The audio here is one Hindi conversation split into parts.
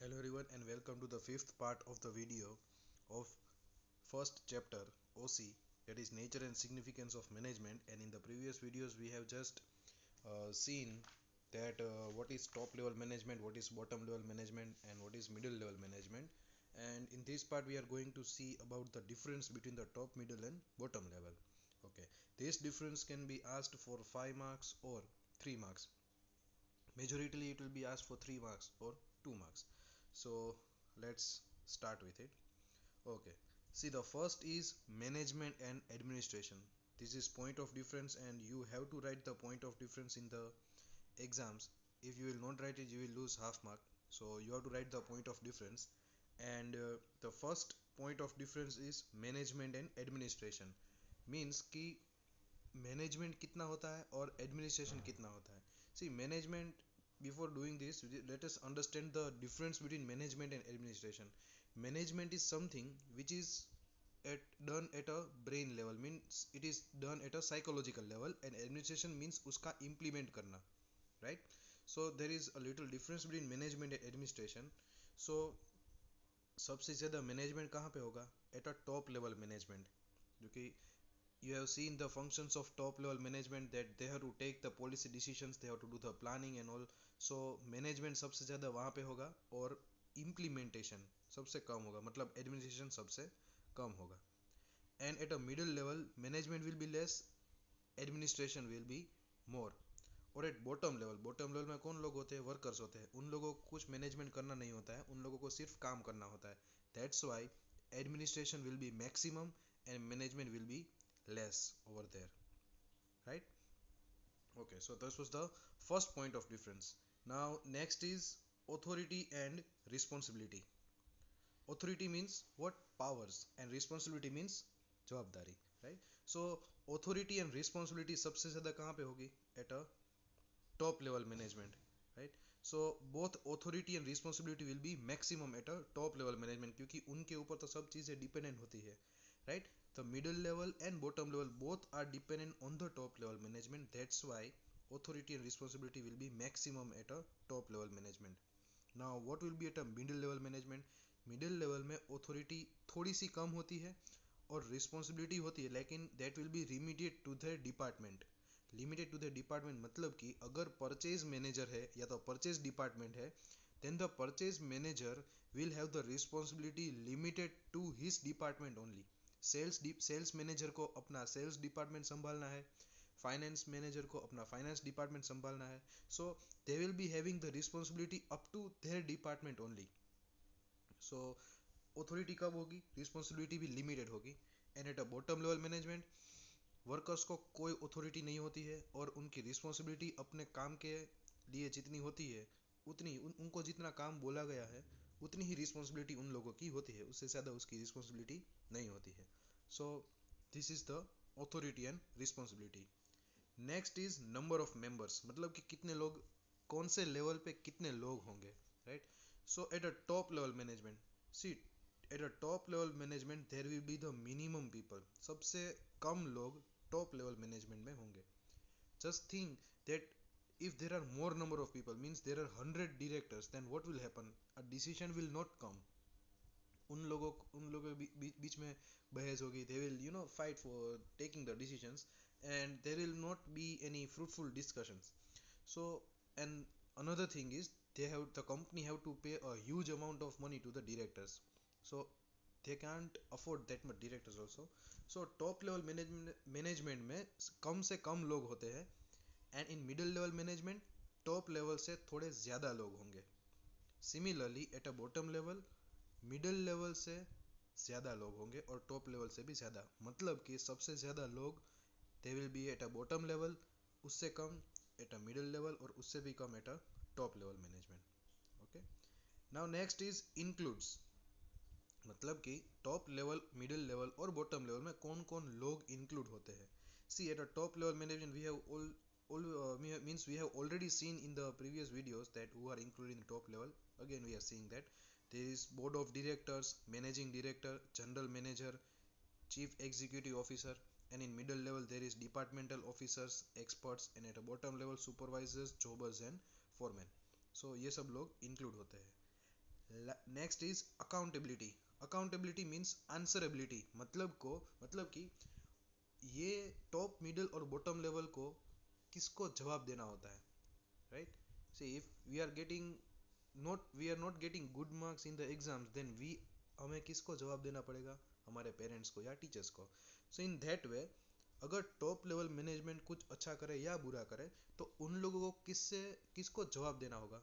Hello everyone and welcome to the fifth part of the video of first chapter OC, that is nature and significance of management. And in the previous videos we have just seen that what is top level management, what is bottom level management, and what is middle level management. And in this part we are going to see about the difference between the top, middle and bottom level. Okay, this difference can be asked for 5 marks or 3 marks. Majority it will be asked for 3 marks or 2 marks. So let's start with it. Okay, see, the first is management and administration. This is point of difference and you have to write the point of difference in the exams. If you will not write it, you will lose half mark. So you have to write the point of difference. And the first point of difference is management and administration. Means कि मैनेजमेंट कितना होता है और एडमिनिस्ट्रेशन कितना होता है. सी management, before doing this let us understand the difference between management and administration. Management is something which is done at a brain level, means it is done at a psychological level, and administration means उसका implement करना, right? So there is a little difference between management and administration. So सबसे ज़्यादा मैनेजमेंट कहाँ पे होगा? Eight a top level management, जो कि you have seen the functions of top level management, that they have to take the policy decisions, they have to do the planning and all. So management सबसे ज़्यादा वहाँ पे होगा और implementation सबसे कम होगा, मतलब administration सबसे कम होगा. And at a middle level management will be less, administration will be more. और एट बॉटम लेवल में कौन लोग होते हैं? वर्कर्स होते हैं. उन लोगों को कुछ मैनेजमेंट करना नहीं होता है, उन लोगों को सिर्फ काम करना होता है. That's why administration will be maximum and management will be less over there, right? Okay, so this was the first point of difference. Now next is authority and responsibility. Authority means what? Powers. And responsibility means जवाबदारी, right? So authority and responsibility सबसे ज़्यादा कहाँ पे होगी? At a top level management, right? So both authority and responsibility will be maximum at a top level management, क्योंकि उनके ऊपर तो सब चीज़ें डिपेंडेंट होती है, right? The middle level and bottom level both are dependent on the top level management. That's why authority and responsibility will be maximum at a top level management. Now what will be at a middle level management? Middle level में authority थोड़ी सी कम होती है और responsibility होती है, लेकिन that will be limited to the department. Limited to the department मतलब कि अगर परचेज मैनेजर है या तो परचेज डिपार्टमेंट है, then the purchase manager will have the responsibility limited to his department only. Sales manager को अपना सेल्स डिपार्टमेंट संभालना है, फाइनेंस मैनेजर को अपना फाइनेंस डिपार्टमेंट संभालना है. So they will be having the responsibility up to their department only. So authority कब होगी? रिस्पॉन्सिबिलिटी भी लिमिटेड होगी. And at a bottom level management workers को कोई अथॉरिटी नहीं होती है और उनकी रिस्पॉन्सिबिलिटी अपने काम के लिए जितनी होती है उतनी उनको जितना काम बोला गया है उतनी ही रिस्पॉन्सिबिलिटी उन लोगों की होती है, उससे ज़्यादा उसकी रिस्पॉन्सिबिलिटी नहीं होती है. So this is the authority and responsibility. Next is number of members, मतलब कि कितने लोग, कौन से लेवल पे कितने लोग होंगे, right? So at a top level management, see at a top level management there will be the minimum people. सबसे कम लोग टॉप लेवल मैनेजमेंट में होंगे. Just think that if there are more number of people, means there are 100 directors, then what will happen? A decision will not come. उन लोगों के बीच में बहस होगी. they will fight for taking the decisions and there will not be any fruitful discussions. So and another thing is the company have to pay a huge amount of money to the directors, so they can't afford that much directors also. So top level management में कम से कम लोग होते हैं and in middle level management top level से थोड़े ज़्यादा लोग होंगे. Similarly at a bottom level middle level से ज़्यादा लोग होंगे और टॉप लेवल से भी ज़्यादा, मतलब कि सबसे ज़्यादा लोग they will be at a bottom level, उससे कम एट अ मिडिल लेवल और उससे भी कम at a top level management. Okay, now next is includes, मतलब कि टॉप लेवल, मिडिल लेवल और बॉटम लेवल में कौन कौन लोग इंक्लूड होते हैं. See at a top level management we have means we have already seen in the previous videos that who are included in the top level. Again we are seeing that there is board of directors, managing director, general manager, chief executive officer, and in middle level there is departmental officers, experts, and at a bottom level supervisors, jobbers and foremen. So ये सब लोग include होते हैं. Next is accountability. Accountability means answerability. मतलब कि ये टॉप मिडल और बॉटम लेवल को किसको जवाब देना होता है, right. See if we are not getting good marks in the exams, then हमें किसको जवाब देना पड़ेगा, हमारे पेरेंट्स को या टीचर्स को. सो इन दैट वे अगर टॉप लेवल मैनेजमेंट कुछ अच्छा करे या बुरा करे तो उन लोगों को किसको जवाब देना होगा.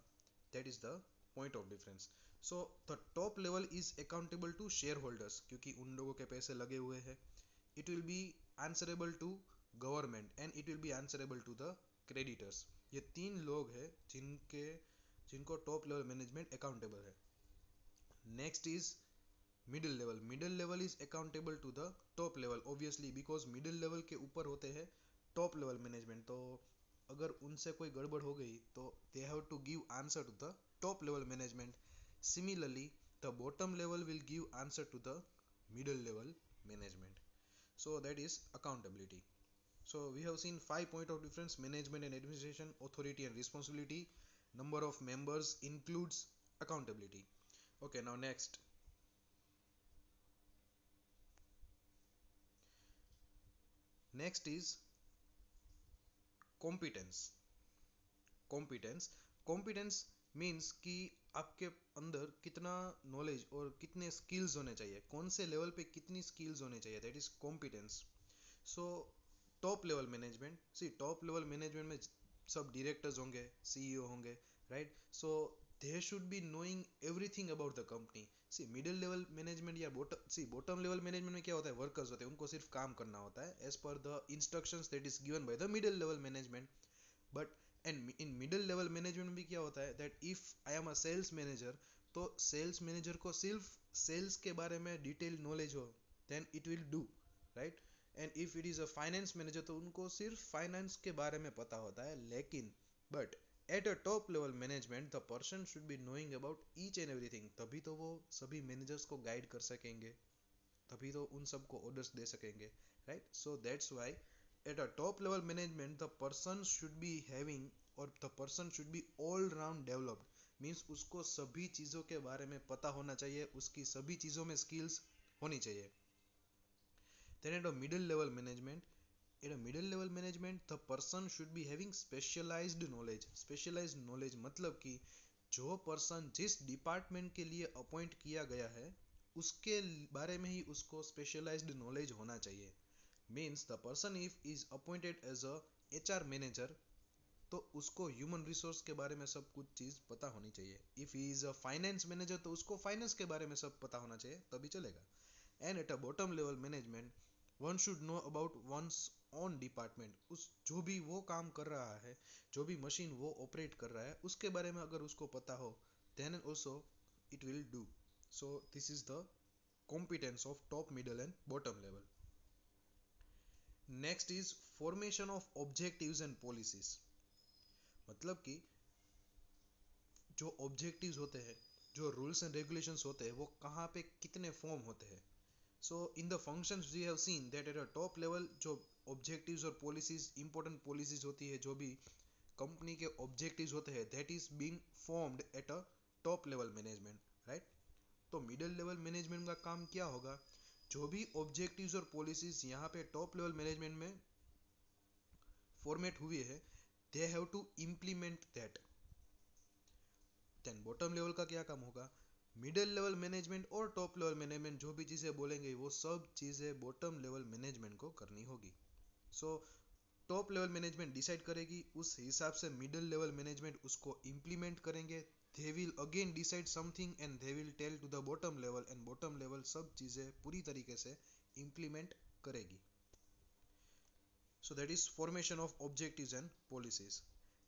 That is the point of difference. So the top level is accountable to shareholders, क्योंकि उन लोगों के पैसे लगे हुए हैं. It will be answerable to government and it will be answerable to the creditors. ये तीन लोग हैं जिनको टॉप लेवल मैनेजमेंट अकाउंटेबल है. Next is middle level. Middle level is accountable to the top level, obviously because middle level के ऊपर होते हैं टॉप लेवल मैनेजमेंट. तो अगर उनसे कोई गड़बड़ हो गई तो they have to give answer to the top level management. Similarly the bottom level will give answer to the middle level management. So that is accountability. So we have seen 5 points of difference: management and administration, authority and responsibility, number of members includes accountability. Okay, now next. Next is competence. Competence means कि आपके अंदर कितना नॉलेज और कितने स्किल्स होने चाहिए, कौन से लेवल पे कितनी स्किल्स होने चाहिए, that is competence. So top level management, top level management में सब डायरेक्टर्स होंगे, सीईओ होंगे, right. So they should be knowing everything about the company. Middle level management या बॉटम लेवल मैनेजमेंट में क्या होता है, वर्कर्स होते हैं, उनको सिर्फ काम करना होता है as per the instructions that is given by the middle level management. But and in middle level management भी क्या होता है, that if I am a sales manager, तो सेल्स मैनेजर को सिर्फ सेल्स के बारे में डिटेल नॉलेज हो, then it will do, right. And if it is a finance manager तो उनको सिर्फ फाइनेंस के बारे में पता होता है. लेकिन but at a top level management the person should be knowing about each and everything. तभी तो वो सभी मैनेजर्स को गाइड कर सकेंगे, तभी तो उन सबको ऑर्डर्स दे सकेंगे, right. So that's why at a top level management the person should be having or the person should be all round developed, means उसको सभी चीज़ों के बारे में पता होना चाहिए, उसकी सभी चीज़ों में स्किल्स होनी चाहिए. then at a middle level management the person should be having specialized knowledge मतलब कि जो पर्सन जिस डिपार्टमेंट के लिए अपॉइंट किया गया है उसके बारे में ही उसको स्पेशलाइज्ड नॉलेज होना चाहिए. Means the person if is appointed as a HR manager तो उसको ह्यूमन रिसोर्स के बारे में सब कुछ चीज़ पता होनी चाहिए. If he is a finance manager तो उसको फाइनेंस के बारे में सब पता होना चाहिए, तभी चलेगा. And at a bottom level management one should know about one's own department. उस जो भी वो काम कर रहा है, जो भी मशीन वो ऑपरेट कर रहा है, उसके बारे में अगर उसको पता हो then also it will do. So this is the competence of top middle and bottom level. Next is formation of objectives and policies. मतलब कि जो ऑब्जेक्टिव्स होते हैं, जो रूल्स एंड रेगुलेशंस होते हैं, वो कहाँ पे कितने फॉर्म होते हैं. So in the functions we have seen that at a top level जो ऑब्जेक्टिव्स और पॉलिसीज, इंपॉर्टेंट पॉलिसीज होती है, जो भी कंपनी के ऑब्जेक्टिव्स होते हैं, that is being formed at a top level management, right. तो मिडिल लेवल मैनेजमेंट का काम क्या होगा, जो भी ऑब्जेक्टिव्स और पॉलिसीज यहाँ पे टॉप लेवल मैनेजमेंट में फॉर्मेट हुए हैं, they have to implement that. Then bottom level का क्या काम होगा, मिडिल लेवल मैनेजमेंट और टॉप लेवल मैनेजमेंट जो भी चीज़ें बोलेंगे वो सब चीज़ें बॉटम लेवल मैनेजमेंट को करनी होगी. So top level management decide करेगी, उस हिसाब से मिडिल लेवल मैनेजमेंट उसको इम्प्लीमेंट करेंगे. they will again decide something and they will tell to the bottom level and bottom level सब चीज़ें पूरी तरीके से implement करेगी. so that is formation of objectives and policies.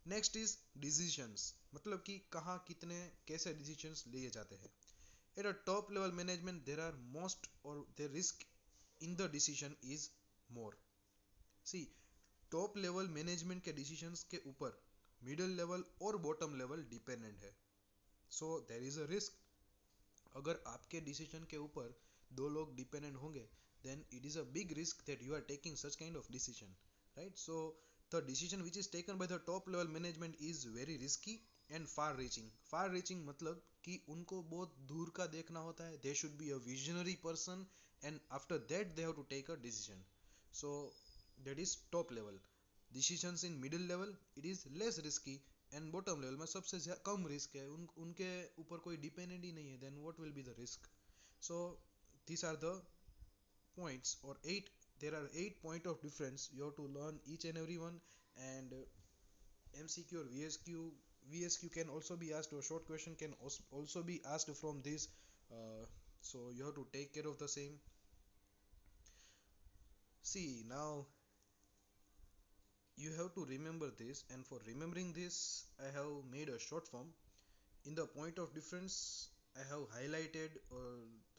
next is decisions, मतलब कि कहाँ कितने कैसे decisions लिए जाते हैं. at a top level management there are most or the risk in the decision is more. see top level management के डिसीजंस के ऊपर मिडिल लेवल और बॉटम लेवल डिपेंडेंट है. So there is a risk. अगर आपके डिसीजन के ऊपर दो लोग डिपेंडेंट होंगे then it is a big risk that you are taking such kind of decision, right. So the decision which is taken by the top level management is very risky and far reaching मतलब कि उनको बहुत दूर का देखना होता है. They should be a visionary person and after that they have to take a decision. So that is top level. Decisions in middle level it is less risky and bottom level में सबसे कम रिस्क है. उनके ऊपर कोई डिपेंडेंट ही नहीं है. Then what will be the risk. So these are the points or eight. There are 8 points of difference. You have to learn each and every one. And MCQ or VSQ can also be asked, or short question can also be asked from this. So you have to take care of the same. See, now you have to remember this, and for remembering this I have made a short form. In the point of difference I have highlighted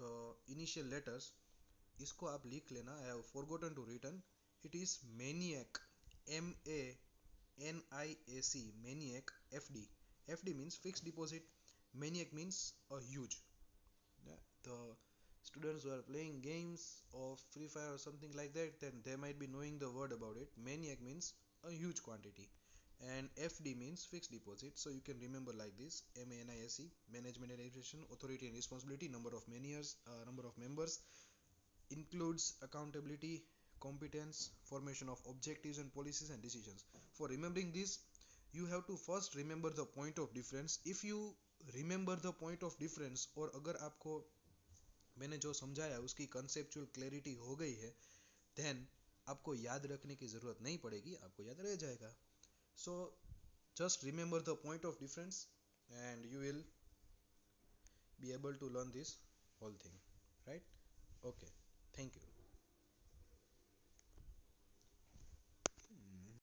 the initial letters. इसको आप लिख लेना. I have forgotten to written. It is maniac, MANIAC, maniac. FD means fixed deposit. Maniac means a huge. Yeah. The students who are playing games of Free Fire or something like that, then they might be knowing the word about it. Maniac means a huge quantity, and FD means fixed deposit. So you can remember like this: MANIAC, management and administration, authority and responsibility, number of members, includes accountability, competence, formation of objectives and policies and decisions. For remembering this, you have to first remember the point of difference. If you remember the point of difference, और अगर आपको मैंने जो समझाया उसकी कंसेप्चुअल क्लैरिटी हो गई है, देन आपको याद रखने की ज़रूरत नहीं पड़ेगी, आपको याद रह जाएगा. सो just remember the point of difference and you will be able to learn this whole thing, right? Okay, thank you.